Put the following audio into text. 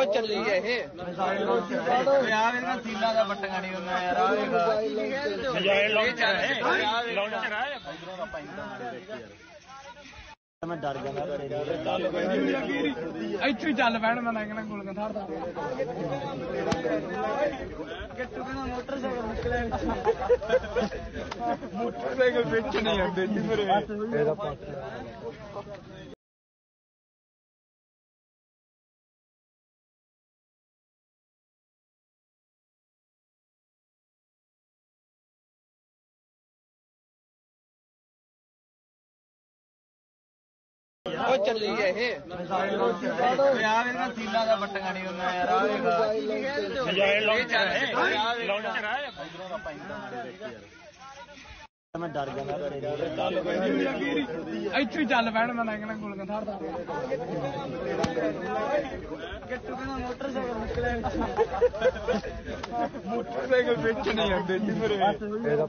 ਉਹ ਚੱਲੀ ਹੈ ਇਹ ਯਾਰ ਇਹਨਾਂ ਸੀਲਾਂ ਦਾ ਬੱਟੀਆਂ ਨਹੀਂ ਹੁੰਦਾ ਯਾਰ ਆ ਮੈਂ ਡਰ ਗਿਆ ਇੱਥੇ ਹੀ ਚੱਲ ਪੈਣ ਮੈਂ ਕਹਿੰਦਾ ਗੋਲੀਆਂ ਥਾੜਦਾ ਗੱਟੂ ਕਹਿੰਦਾ ਮੋਟਰਸਾਈਕਲ ਨਿਕਲਿਆ ਮੋਟਰਸਾਈਕਲ ਵਿੱਚ ਨਹੀਂ ਆਉਂਦੇ ਜੀ ਮੇਰੇ ਇਹਦਾ ਉਹ ਚੱਲੀ ਹੈ ਇਹ ਯਾਰ ਇਹਨਾਂ ਸੀਲਾਂ ਦਾ ਬੱਟੀਆਂ ਨਹੀਂ ਹੁੰਦਾ ਯਾਰ ਮੈਂ ਡਰ ਗਿਆ ਇੱਥੇ ਹੀ ਚੱਲ ਪੈਣ ਮੈਂ ਕਹਿੰਦਾ ਗੋਲੀਆਂ ਥਾੜਦਾ ਗੱਟੂ ਕਹਿੰਦਾ ਮੋਟਰਸਾਈਕਲ ਨਿਕਲਿਆ ਮੋਟਰਸਾਈਕਲ ਵਿੱਚ ਨਹੀਂ ਆਉਂਦੇ ਜੀ ਮੇਰੇ ਇਹਦਾ